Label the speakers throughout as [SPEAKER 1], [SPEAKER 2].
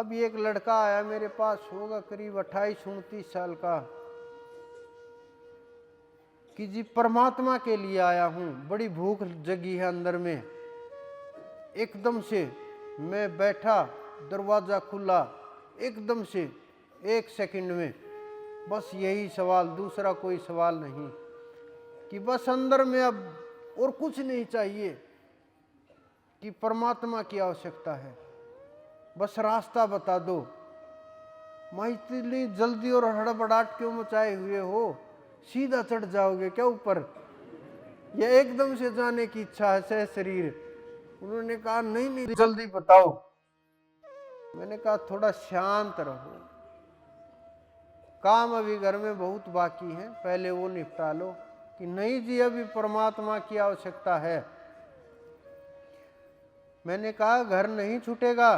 [SPEAKER 1] अब एक लड़का आया मेरे पास, होगा करीब 28-29 साल का, कि जी परमात्मा के लिए आया हूँ, बड़ी भूख जगी है अंदर में। एकदम से मैं बैठा, दरवाजा खुला, एकदम से 1 सेकंड में बस यही सवाल, दूसरा कोई सवाल नहीं, कि बस अंदर में अब और कुछ नहीं चाहिए, कि परमात्मा की आवश्यकता है, बस रास्ता बता दो। मैं इतनी जल्दी और हड़बड़ाहट क्यों मचाए हुए हो, सीधा चढ़ जाओगे क्या ऊपर, या एकदम से जाने की इच्छा है सह शरीर? उन्होंने कहा नहीं नहीं जल्दी बताओ। मैंने कहा थोड़ा शांत रहो, काम अभी घर में बहुत बाकी है, पहले वो निपटा लो। कि नहीं जी अभी परमात्मा की आवश्यकता है। मैंने कहा घर नहीं छूटेगा।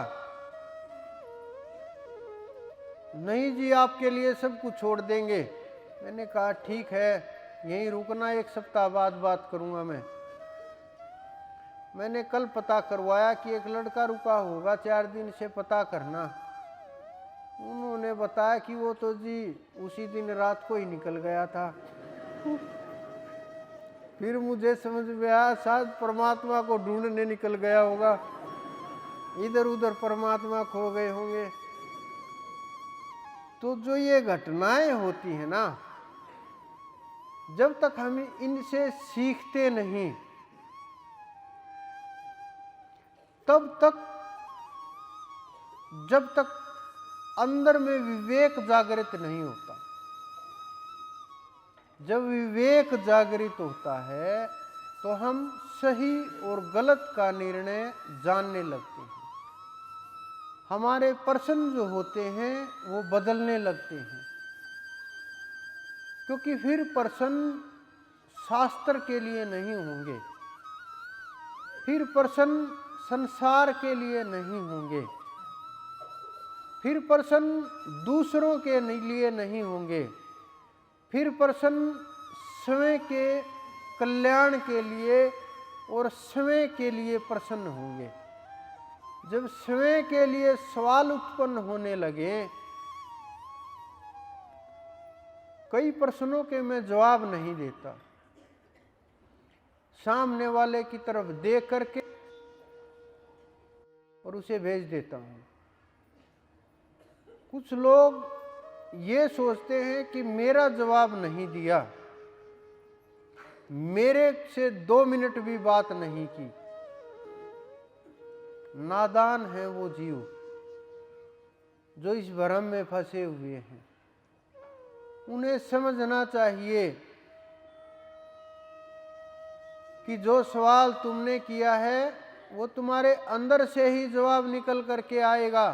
[SPEAKER 1] नहीं जी आपके लिए सब कुछ छोड़ देंगे। मैंने कहा ठीक है, यहीं रुकना, 1 सप्ताह बाद बात करूंगा मैं। मैंने कल पता करवाया कि एक लड़का रुका होगा 4 दिन से, पता करना। उन्होंने बताया कि वो तो जी उसी दिन रात को ही निकल गया था। फिर मुझे समझ में आया शायद परमात्मा को ढूंढने निकल गया होगा, इधर उधर परमात्मा खो गए होंगे। तो जो ये घटनाएं होती हैं ना, जब तक हम इनसे सीखते नहीं तब तक, जब तक अंदर में विवेक जागृत नहीं होता। जब विवेक जागृत होता है तो हम सही और गलत का निर्णय जानने लगते हैं। हमारे प्रश्न जो होते हैं वो बदलने लगते हैं, क्योंकि फिर प्रश्न शास्त्र के लिए नहीं होंगे, फिर प्रश्न संसार के लिए नहीं होंगे, फिर प्रश्न दूसरों के लिए नहीं होंगे, फिर प्रश्न स्वयं के कल्याण के लिए और स्वयं के लिए प्रसन्न होंगे। जब स्वयं के लिए सवाल उत्पन्न होने लगे, कई प्रश्नों के मैं जवाब नहीं देता, सामने वाले की तरफ देख करके और उसे भेज देता हूं। कुछ लोग ये सोचते हैं कि मेरा जवाब नहीं दिया, मेरे से 2 मिनट भी बात नहीं की। नादान है वो जीव जो इस भ्रम में फंसे हुए हैं। उन्हें समझना चाहिए कि जो सवाल तुमने किया है वो तुम्हारे अंदर से ही जवाब निकल करके आएगा।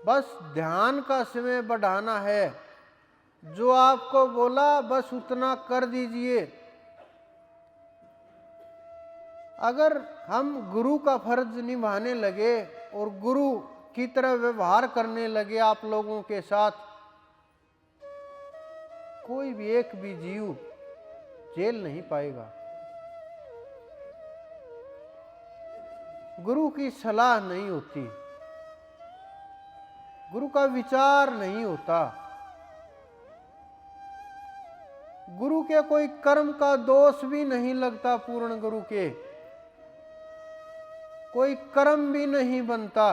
[SPEAKER 1] बस ध्यान का समय बढ़ाना है, जो आपको बोला बस उतना कर दीजिए। अगर हम गुरु का फर्ज निभाने लगे और गुरु की तरह व्यवहार करने लगे आप लोगों के साथ, कोई भी एक भी जीव जेल नहीं पाएगा। गुरु की सलाह नहीं होती, गुरु का विचार नहीं होता, गुरु के कोई कर्म का दोष भी नहीं लगता, पूर्ण गुरु के कोई कर्म भी नहीं बनता।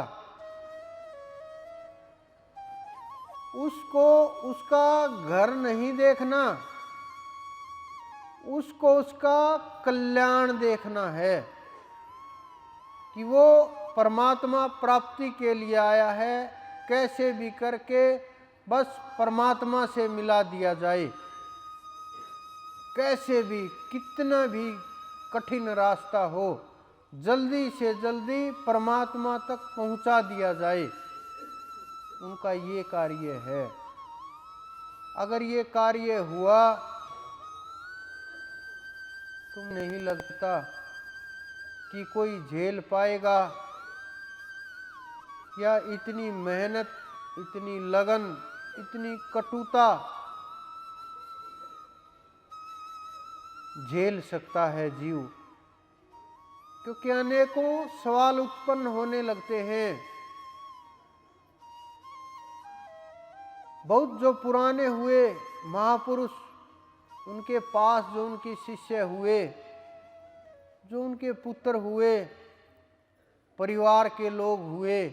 [SPEAKER 1] उसको उसका घर नहीं देखना, उसको उसका कल्याण देखना है, कि वो परमात्मा प्राप्ति के लिए आया है, कैसे भी करके बस परमात्मा से मिला दिया जाए, कैसे भी, कितना भी कठिन रास्ता हो, जल्दी से जल्दी परमात्मा तक पहुंचा दिया जाए। उनका ये कार्य है। अगर ये कार्य हुआ तो नहीं लगता कि कोई झेल पाएगा, या इतनी मेहनत, इतनी लगन, इतनी कटुता झेल सकता है जीव। क्योंकि अनेकों सवाल उत्पन्न होने लगते हैं बहुत जो पुराने हुए महापुरुष, उनके पास जो उनके शिष्य हुए, जो उनके पुत्र हुए, परिवार के लोग हुए,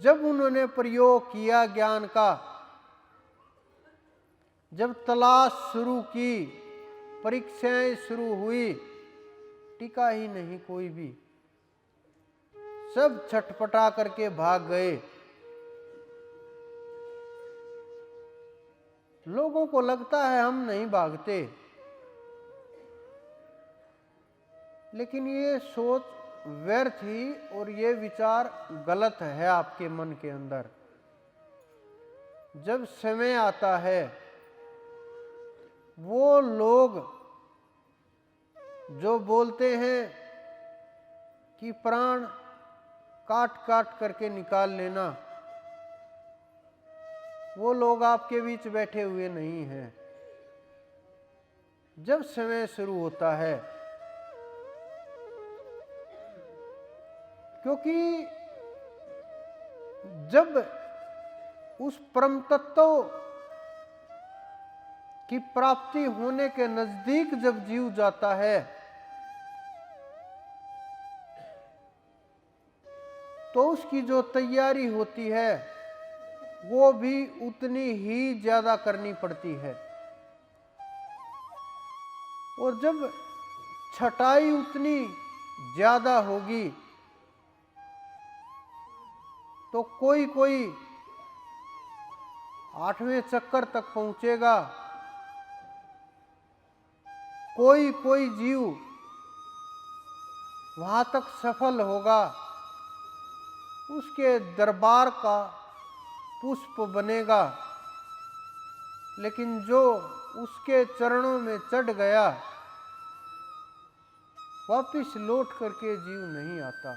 [SPEAKER 1] जब उन्होंने प्रयोग किया ज्ञान का, जब तलाश शुरू की, परीक्षाएं शुरू हुई, टिका ही नहीं कोई भी, सब छटपटा करके भाग गए। लोगों को लगता है हम नहीं भागते, लेकिन ये सोच व्यर्थ ही और ये विचार गलत है आपके मन के अंदर। जब समय आता है, वो लोग जो बोलते हैं कि प्राण काट काट करके निकाल लेना, वो लोग आपके बीच बैठे हुए नहीं हैं। जब समय शुरू होता है, क्योंकि जब उस परम तत्व की प्राप्ति होने के नजदीक जब जीव जाता है, तो उसकी जो तैयारी होती है वो भी उतनी ही ज्यादा करनी पड़ती है। और जब छटाई उतनी ज्यादा होगी, तो कोई कोई 8वें चक्कर तक पहुंचेगा, कोई कोई जीव वहां तक सफल होगा, उसके दरबार का पुष्प बनेगा। लेकिन जो उसके चरणों में चढ़ गया, वापिस लौट करके जीव नहीं आता।